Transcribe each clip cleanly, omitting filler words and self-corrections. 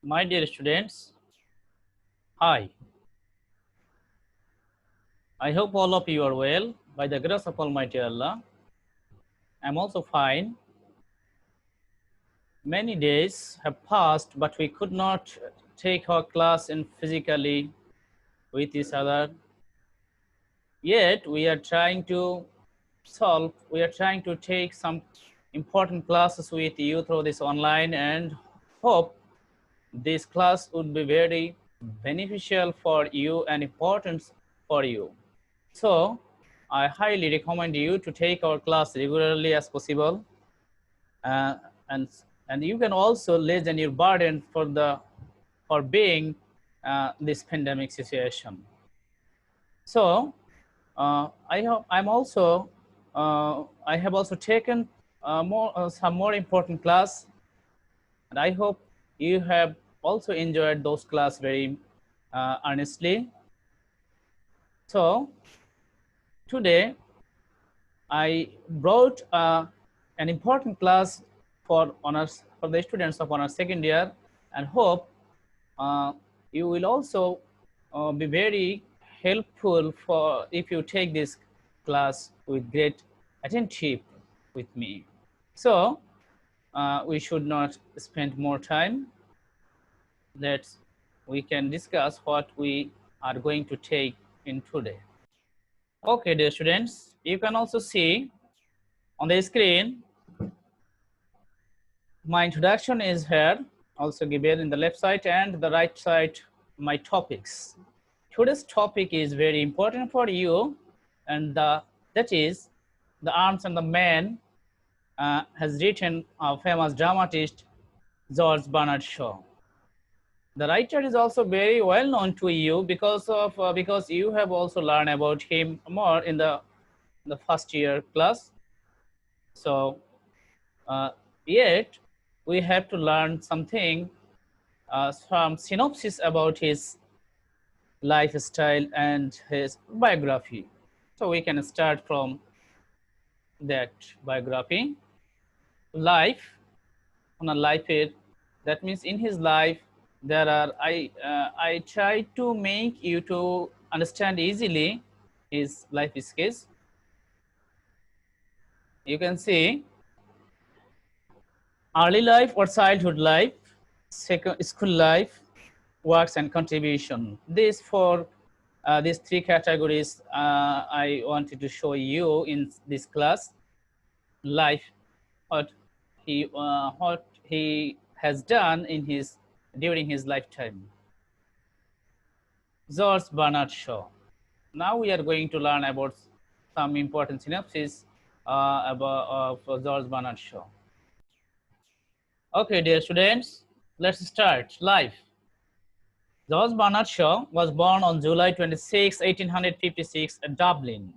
My dear students, hi. I hope all of you are well by the grace of Almighty Allah. I'm also fine. Many days have passed, but we could not take our class in physically with each other. Yet we are trying to take some important classes with you through this online and hope this class would be very beneficial for you and important for you. So I highly recommend you to take our class regularly as possible, uh, and and you can also lessen your burden for being this pandemic situation. So I have also taken some more important class, and I hope you have also enjoyed those class very earnestly. So today I brought an important class for honors for the students of honors second year, and hope uh, you will also be very helpful for if you take this class with great attention with me. So we should not spend more time. Let's we can discuss what we are going to take in today. Okay, dear students, you can also see on the screen my introduction is here, also given in the left side, and the right side my topics. Today's topic is very important for you, and that is the arms and the man has written a famous dramatist George Bernard Shaw. The writer is also very well known to you because you have also learned about him more in the first year class. So uh, yet we have to learn something, some synopsis about his lifestyle and his biography. So we can start from that biography. Life on a life it, that means in his life there are I try to make you to understand easily his life skills. You can see early life or childhood life, second school life, works and contribution. These three categories I wanted to show you in this class. Life, what he has done in his during his lifetime. George Bernard Shaw. Now we are going to learn about some important synopsis about of George Bernard Shaw. Okay, dear students, let's start. Life. George Bernard Shaw was born on July 26, 1856 at Dublin,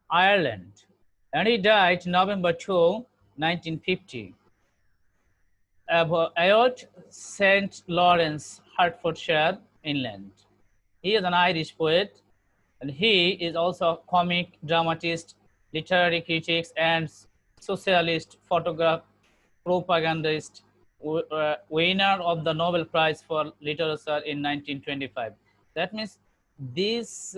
Ireland, and he died November 2, 1950, at St. Lawrence, Hertfordshire, England. He is an Irish poet, and he is also a comic, dramatist, literary critic, and socialist photograph propagandist, winner of the Nobel Prize for Literature in 1925. That means this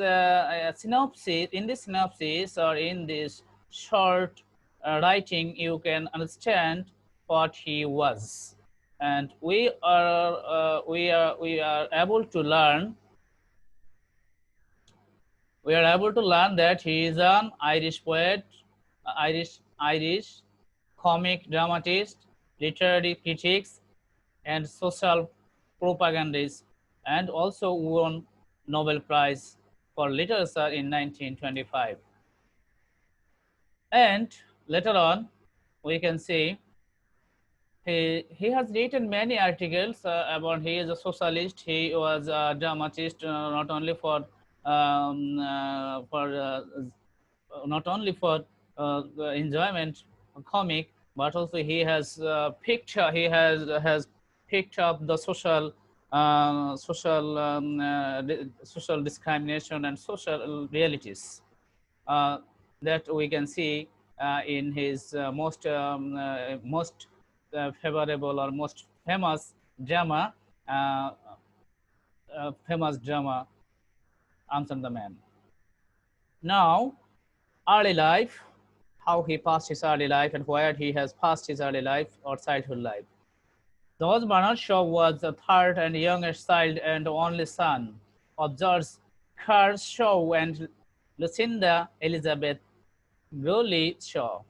synopsis, in this synopsis or in this short writing, you can understand what he was, and we are able to learn that he is an Irish poet, Irish comic dramatist, literary critic, and social propagandist, and also won Nobel Prize for Literature in 1925. And later on, we can see he has written many articles about. He is a socialist. He was a dramatist, not only for the enjoyment comic, but also he has picked up the social discrimination and social realities uh, that we can see in his most favorable or most famous drama, famous drama Amsterdam the Man. Now, early life, how he passed his early life and where he has passed his early life or childhood life. George Bernard Shaw was the third and youngest child and only son of George Kerr Shaw and Lucinda Elizabeth Rowley Shaw.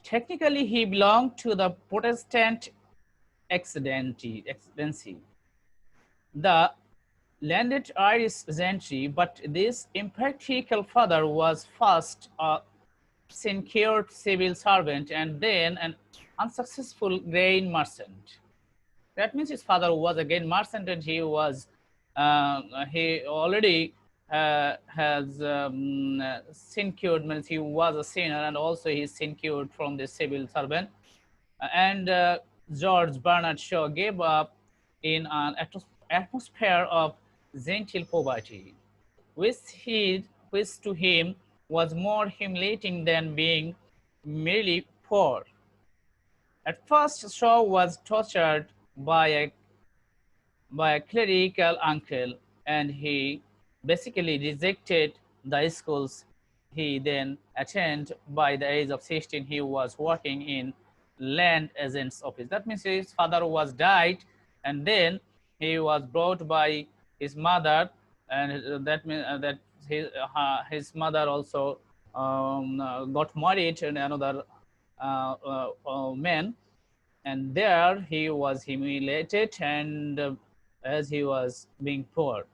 Technically, he belonged to the Protestant excellency, the landed Irish gentry, but this impractical father was first a secured civil servant and then an unsuccessful grain merchant. That means his father was a grain merchant and he already has secured, means he was a sinner and also he secured from the civil servant. And George Bernard Shaw gave up in an atmosphere of genteel poverty, which to him was more humiliating than being merely poor. At first, Shaw was tortured by a clerical uncle, and he basically rejected the schools he then attended. By the age of 16, he was working in land agent's office. That means his father was died, and then he was brought by his mother, and that means that his mother also got married to another man, and there he was humiliated and as he was being poor.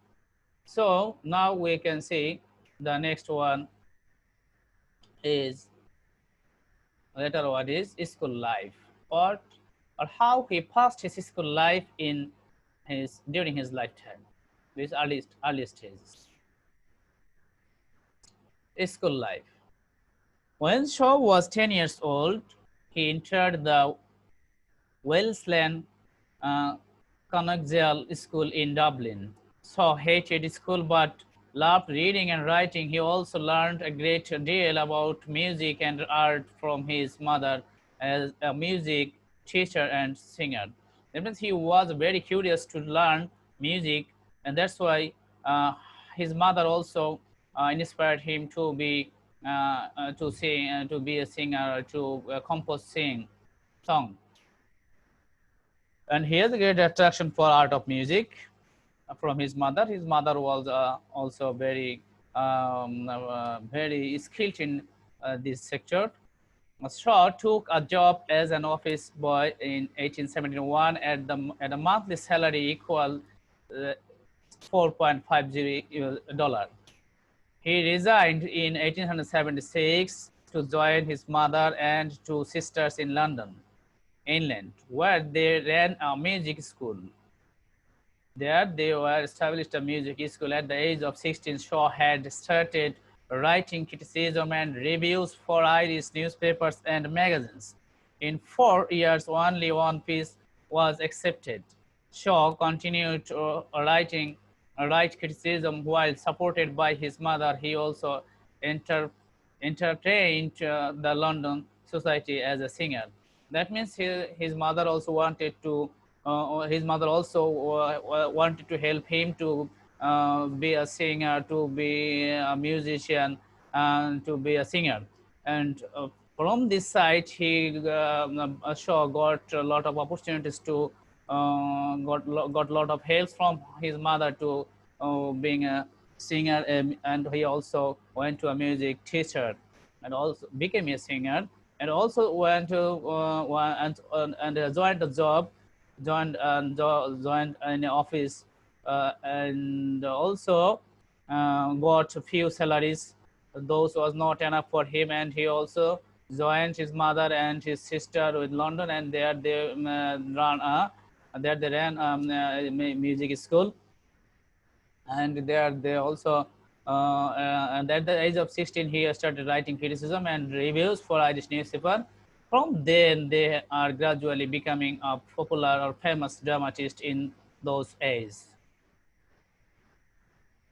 So now we can see the next one is later what is school life, or how he passed his school life in his during his lifetime, these early stages. School life. When Shaw was 10 years old, he entered the Wellesland Collegiate School in Dublin. Shaw hated school but loved reading and writing. He also learned a great deal about music and art from his mother as a music teacher and singer. That means he was very curious to learn music, and that's why his mother also inspired him to be to sing, to be a singer, to compose song. And he has a great attraction for art of music from his mother. His mother was also very skilled in this sector. Shaw took a job as an office boy in 1871 at a monthly salary equal $4.50. He resigned in 1876 to join his mother and two sisters in London, England, where they ran a music school. There they were established a music school. At the age of 16, Shaw had started writing criticism and reviews for Irish newspapers and magazines. In 4 years, only one piece was accepted. Shaw continued write criticism while supported by his mother. He also enter, entertained the London society as a singer. That means his mother also wanted to wanted to help him to be a singer, to be a musician, and to be a singer. And from this side, he Shaw got a lot of opportunities to got a lot of help from his mother to being a singer, and he also went to a music teacher and also became a singer, and also went to and joined the job, joined in the office, and also got a few salaries. Those was not enough for him, and he also joined his mother and his sister with London, and there they ran music school, and there they also and at the age of 16 he started writing criticism and reviews for Irish newspaper. From then they are gradually becoming a popular or famous dramatist in those ages.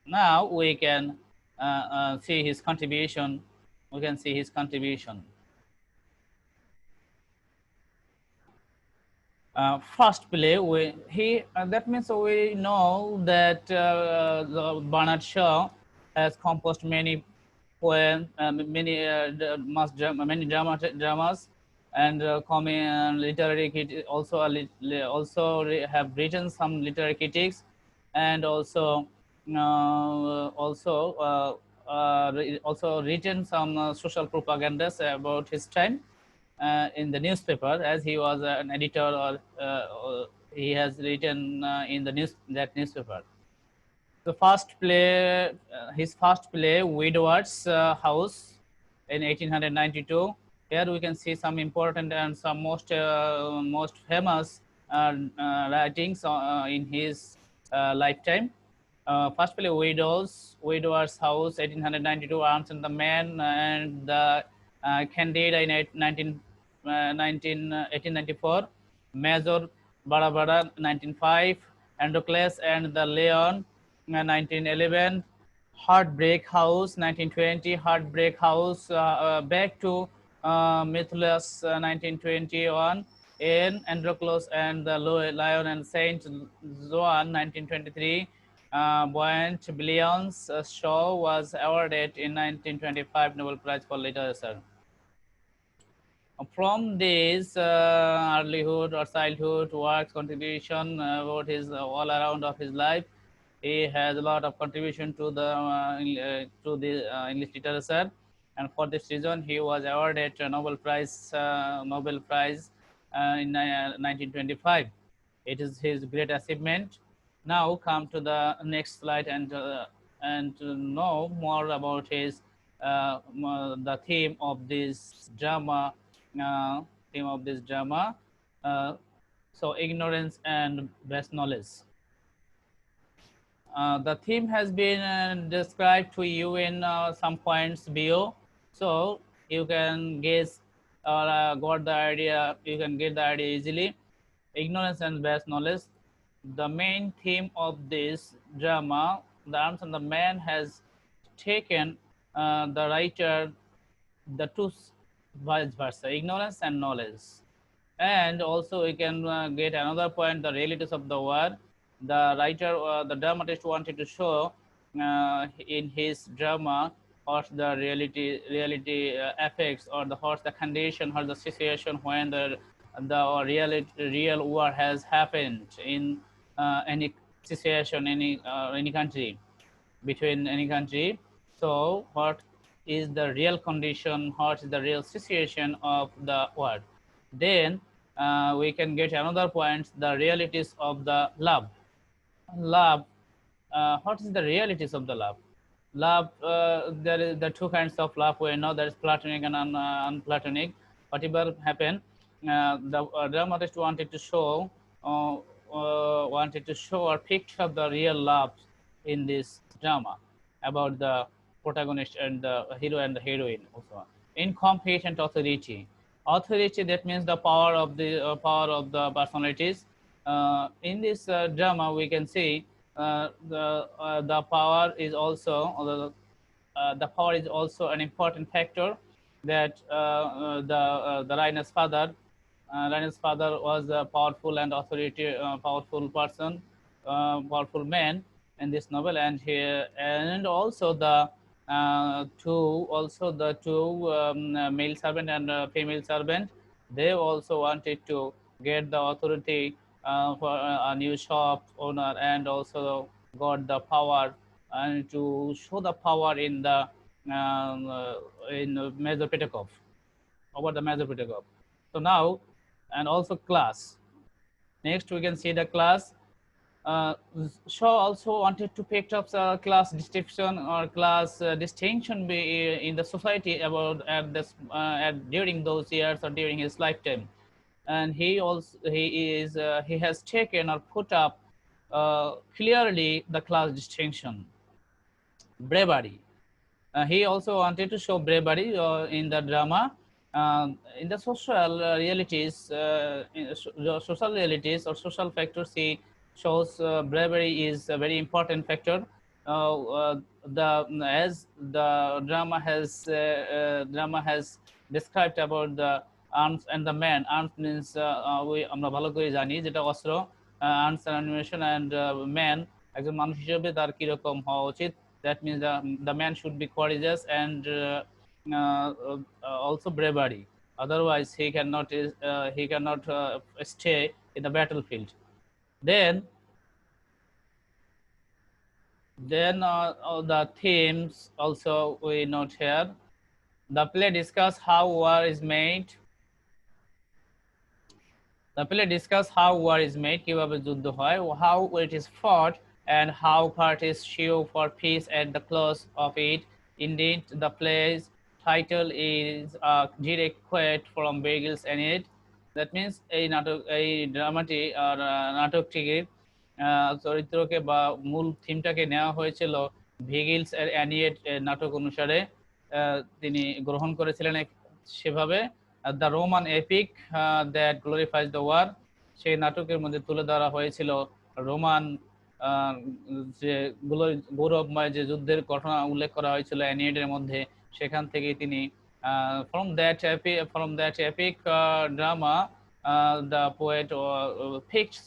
Now we can see his contribution. We can see his contribution. First play, that means we know that Bernard Shaw has composed many poems, many dramas, and literary critics also have written some literary critics, and also written some social propagandas about his time in the newspaper, as he was an editor, or he has written in the newspaper. The first play, his first play, Widow's House, in 1892. Here we can see some important and some most famous writings in his lifetime. First play, Widow's House, 1892, Arms and the Man, and the Candida in 1894, Major Barabara, 1905, Androcles and the Leon, 1911, Heartbreak House, 1920, Heartbreak House, Back to Mythos, 1921, in Androcles and the Lion and Saint Zoan, 1923. Buoyant Billions Shaw was awarded in 1925 Nobel Prize for Literature. From this earlyhood or childhood works contribution about his all around of his life, he has a lot of contribution to the English literature, and for this reason he was awarded a Nobel Prize in 1925. It is his great achievement. Now come to the next slide and to know more about his the theme of this drama. Theme of this drama. So ignorance and best knowledge. The theme has been described to you in some points below, so you can guess or got the idea. You can get the idea easily. Ignorance and best knowledge. The main theme of this drama, The Arms and the Man, has taken the writer the two vice versa, ignorance and knowledge. And also we can get another point, the realities of the world. The writer, the dramatist wanted to show in his drama what the reality affects, or what's the condition or the situation when the real war has happened in any situation, any country, between any country. So what is the real condition, what is the real situation of the world? Then we can get another point, the realities of the love. Love, what is the realities of the love? Love, there is the two kinds of love we know, there is platonic and unplatonic. Whatever happened, the dramatist wanted to show or picture the real love in this drama about the protagonist and the hero and the heroine also. Incompetent authority. Authority, that means the power of the personalities. In this drama, we can see the power is also the power is also an important factor. That the Rainer's father was a powerful and powerful person, powerful man in this novel, and here and also the two male servant and female servant. They also wanted to get the authority for a new shop owner, and also got the power and to show the power in Major Petakov, over the Major Petakov. So now, and also class. Next, we can see the class. Shaw also wanted to pick up class distinction or class distinction in the society about during those years or during his lifetime, and he has taken or put up clearly the class distinction. Bravery. He also wanted to show bravery in the drama. In the social realities, social realities or social factors, he shows bravery is a very important factor. As the drama has described about the arms and the man. Arms means আমরা ভালো করে জানি যেটা অস্ত্র, arms and ammunition, and man একজন মানুষ হিসেবে তার কিরকম হওয়া উচিত। That means the man should be courageous and also bravery. Otherwise, he cannot stay in the battlefield. Then the themes also we note here. The play discuss how war is made. The play discuss how war is made, কিভাবে যুদ্ধ হয়, how it is fought, and how parties sue for peace at the close of it. Indeed, the play's title is a direct quote from Virgil's Aeneid. That means এই ড্রামাটি আর নাটকটির চরিত্রকে বা মূল থিমটাকে নেওয়া হয়েছিল ভিগিলস এর অ্যানিয়েড নাটক অনুসারে তিনি গ্রহণ করেছিলেন সেভাবে। The Roman epic that glorifies the war, সেই নাটকের মধ্যে তুলে ধরা হয়েছিল রোমান যে গৌরবময় যে যুদ্ধের ঘটনা উল্লেখ করা হয়েছিল অ্যানিয়েডের মধ্যে, সেখান থেকে তিনি from that epic drama the poet picked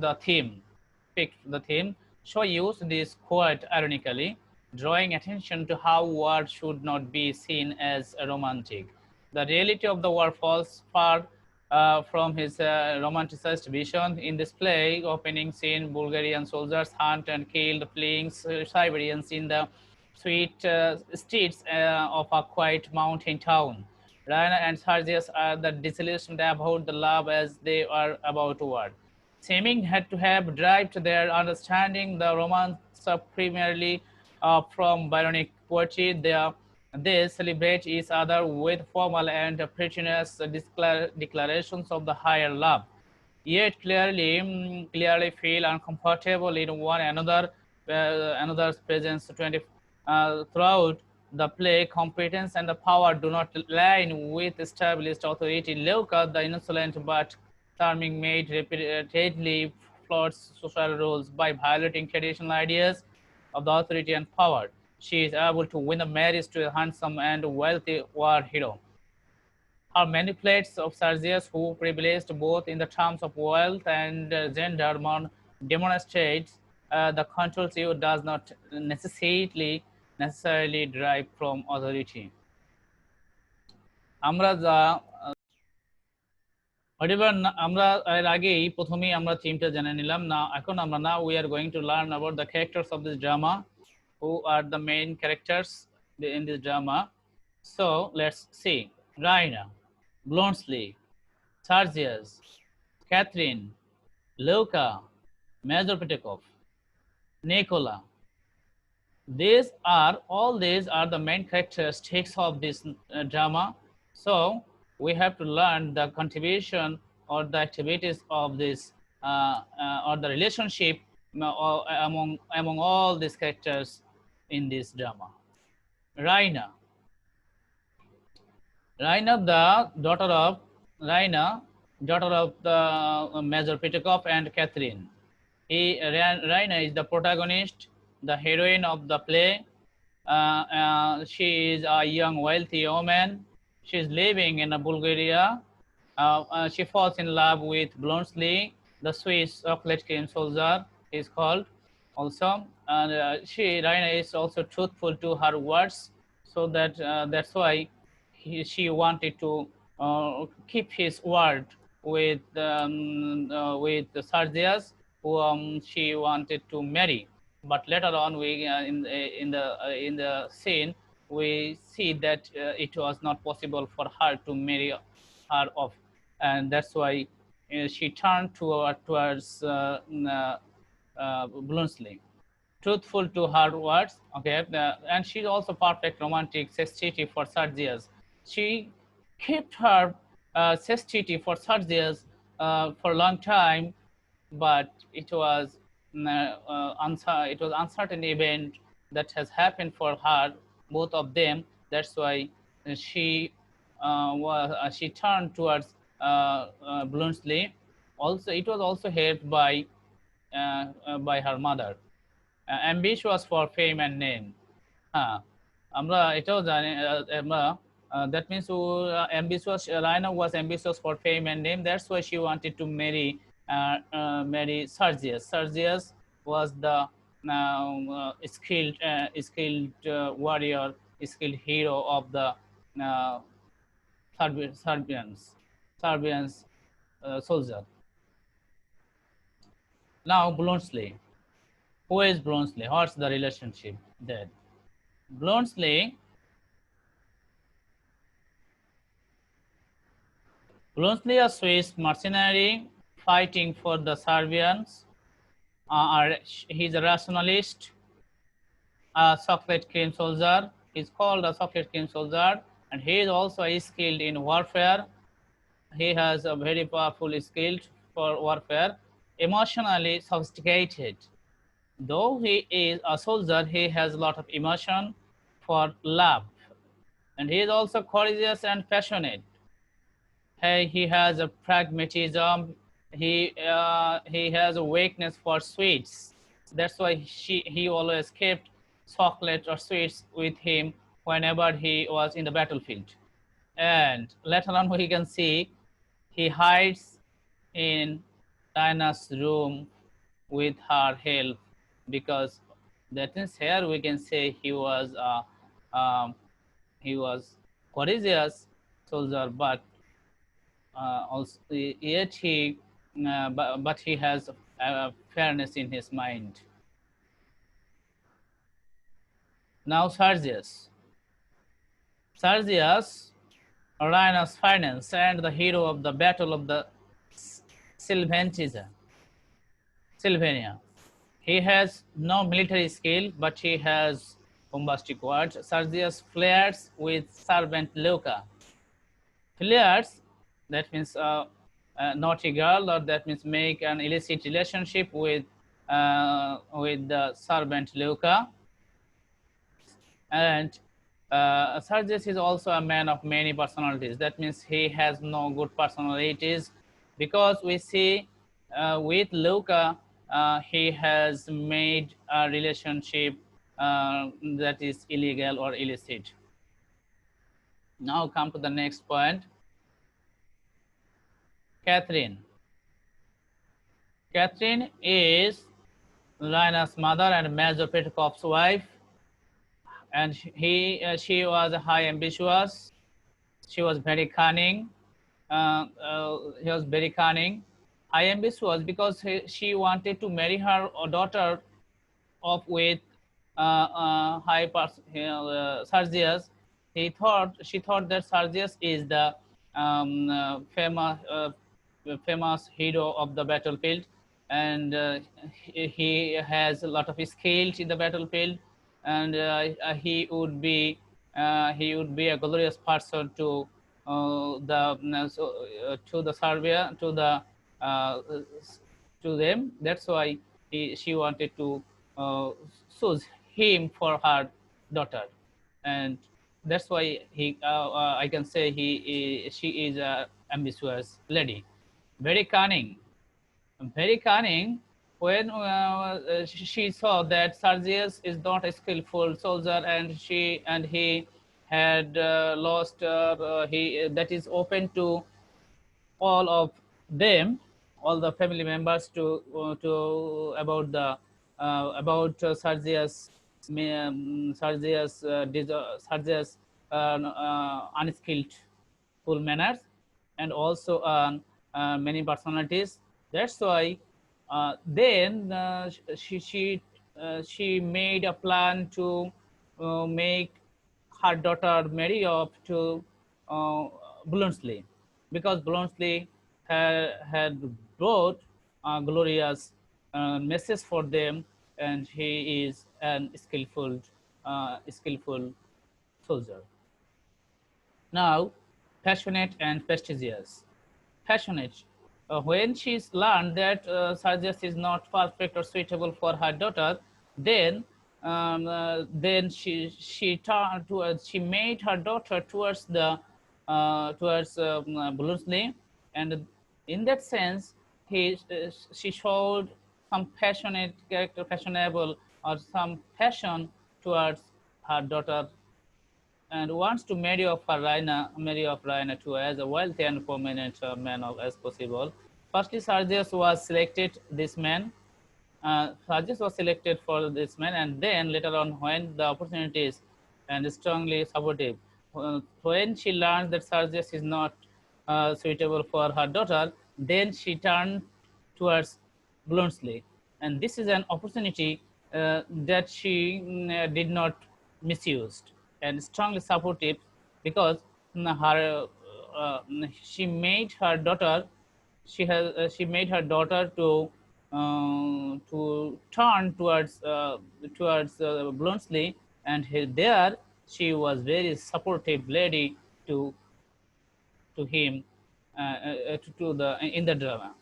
the theme. Shaw used this quote ironically, drawing attention to how war should not be seen as romantic. The reality of the war falls far from his romanticized vision. In this play, opening scene, Bulgarian soldiers hunt and kill the fleeing Siberians in the sweet streets of a quiet mountain town. Raina and Sergius are the disillusioned about the love as they are about war. Seeming had to have derived their understanding the romance primarily from Byronic poetry. They celebrate each other with formal and pretentious declarations of the higher love, yet clearly feel uncomfortable in one another's presence. Throughout the play, competence and the power do not align with established authority. Leuca, the insolent but charming maid, repeatedly flirts social roles by violating traditional ideas of the authority and power. She is able to win a marriage to a handsome and wealthy war hero. Her manipulates of Sergius, who privileged both in the terms of wealth and gender, demonstrates the controls you does not necessarily derive from authority. আমরা আমরা এর আগেই প্রথমেই আমরা থিমটা জেনে নিলাম না। এখন আমরা we are going to learn about the characters of this drama, who are the main characters in this drama. So let's see. Raina, Blonsley, Sergius, Catherine, Luca, Major Petekov, Nicola. These are the main characteristics of this drama. So we have to learn the contribution or the activities of this or the relationship among all these characters in this drama. Raina, the daughter of the Major Petekov and Catherine. Raina is the protagonist, the heroine of the play. She is a young, wealthy woman. She is living in Bulgaria. She falls in love with Blonsley, the Swiss chocolate cream soldier is called also. And Raina is also truthful to her words, so that's why she wanted to keep his word with Sergius, whom she wanted to marry. But later on, we in the scene we see that it was not possible for her to marry her off, and that's why she turned towards Blonsley, truthful to her words. Okay, and she's also perfect romantic chastity for Sergius. She kept her chastity for Sergius for a long time, but it was uncertain event that has happened for her, both of them. That's why she turned towards Blonsley. Also, it was also helped by her mother, ambitious for fame and name. আমরা এটাও জানি, আমরা That means ambitious. Lina was ambitious for fame and name. That's why she wanted to marry Sergius. Sergius was the skilled warrior, skilled hero of the uh, Serbians soldier. Now Bluntsley. Who is Bluntsley? What's the relationship there? Bluntsley Bluntsley, a Swiss mercenary fighting for the Serbians. He's a rationalist, a chocolate cream soldier. He's called a chocolate cream soldier, and he is also skilled in warfare. He has a very powerful skill for warfare, emotionally sophisticated. Though he is a soldier, he has a lot of emotion for love, and he is also courageous and passionate. He has a pragmatism. He has a weakness for sweets. That's why he always kept chocolate or sweets with him whenever he was in the battlefield. And later on, we can see he hides in Diana's room with her help, because that is here we can say he was courageous soldier, but also yet but he has fairness in his mind. Now Sergius, Rhinos finance and the hero of the battle of the Sylvania. He has no military skill, but he has bombastic words. Sergius flirts with servant Luca. Flirts, that means a naughty girl, or that means make an illicit relationship with the servant Luca. And Sergius is also a man of many personalities. That means he has no good personalities, because we see with Luca, he has made a relationship that is illegal or illicit. Now come to the next point. Catherine. Catherine is Lina's mother and Major Petkoff's wife, and she was high ambitious. She was very cunning. He was very cunning. High ambitious because she wanted to marry her daughter of with Sergius. She thought that Sergius is the famous hero of the battlefield, and he has a lot of skills in the battlefield, and he would be a glorious person to the Serbia uh, to them. That's why she wanted to choose him for her daughter, and that's why I can say she is a ambitious lady, very cunning, very cunning. When she saw that Sergius is not a skillful soldier, and he had lost he that is open to all of them, all the family members, to about Sergius Sergius unskilled full manners, and also many personalities. That's why then she made a plan to make her daughter marry off to uh, Bluntsley, because Bluntsley had brought a glorious message for them, and he is an skillful soldier. Now, passionate and prestigious. Passionate. When she's learned that Sergius is not perfect or suitable for her daughter, then she made her daughter towards Bluntsley, and in that sense, she showed some passionate character, fashionable, or some passion towards her daughter and wants to marry off Raina to as a wealthy and prominent man as possible. Firstly, Sergius was selected this man. Sergius was selected for this man, and then later on, when the opportunities and strongly supportive, when she learned that Sergius is not suitable for her daughter, then she turned towards Bluntsley, and this is an opportunity that she did not misused and strongly supportive because her she made her daughter she made her daughter to turn towards Bluntsley, and there she was very supportive lady to him to the in the drama.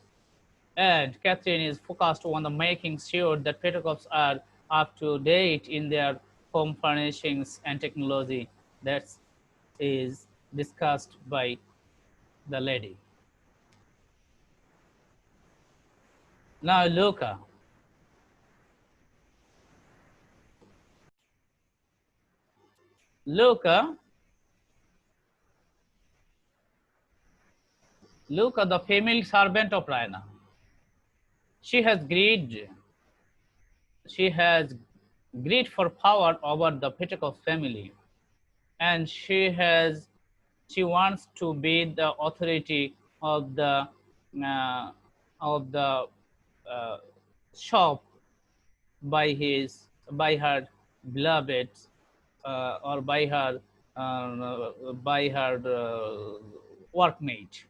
And Catherine is focused on the making sure that Petrocops are up to date in their home furnishings and technology that is discussed by the lady. Now Luca. Luca, Luca, the female servant of Raina. She has greed. She has greed for power over the Petrocops family, and she wants to be the authority of the uh, of the uh, shop by her beloved or by her workmate,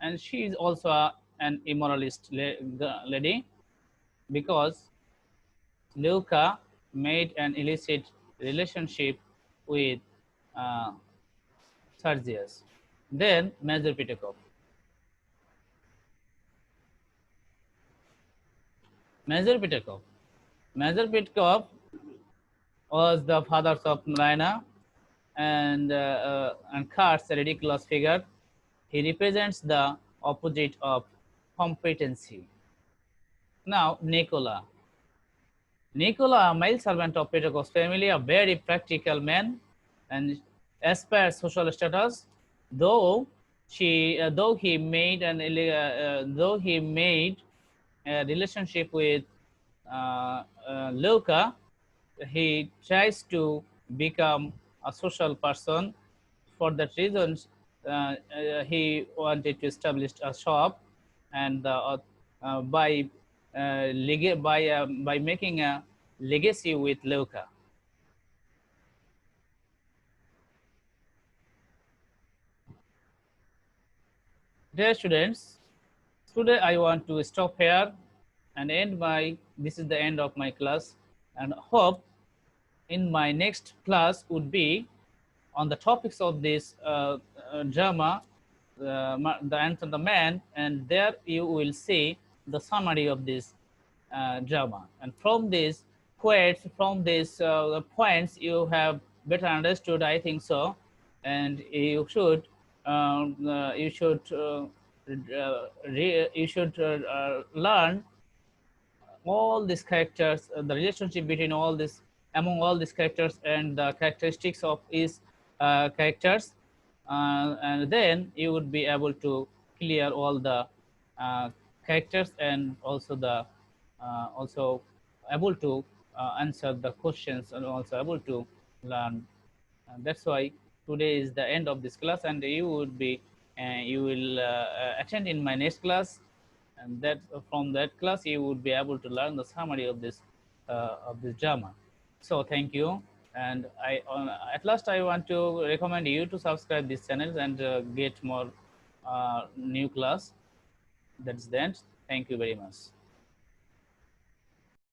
and she is also an immoralist lady because Luca made an illicit relationship with uh, Sergius. Then Major Pitakov. Major Pitakov. Major Pitakov was the father of Narayana and Kurt's a ridiculous figure. He represents the opposite of competency. Now, Nicola. Nicola, a male servant of Pitakos family, a very practical man, and aspires social status. Though though he made a relationship with Luca, he tries to become a social person. For that reason, he wanted to establish a shop, and by by making a legacy with Luca. Dear students, today I want to stop here and end my. This is the end of my class, and hope in my next class would be on the topics of this drama, the Ant and the Man, and there you will see the summary of this drama. And from these quotes, from these points, you have better understood, I think so, and you should learn all these characters, the relationship between all this among all these characters and the characteristics of each characters, and then you would be able to clear all the characters and also able to answer the questions and also able to learn. And that's why today is the end of this class, and you will attend in my next class, and that from that class you would be able to learn the summary of this drama. So thank you, and at last I want to recommend you to subscribe this channel and get more new class. That's the end. Thank you very much.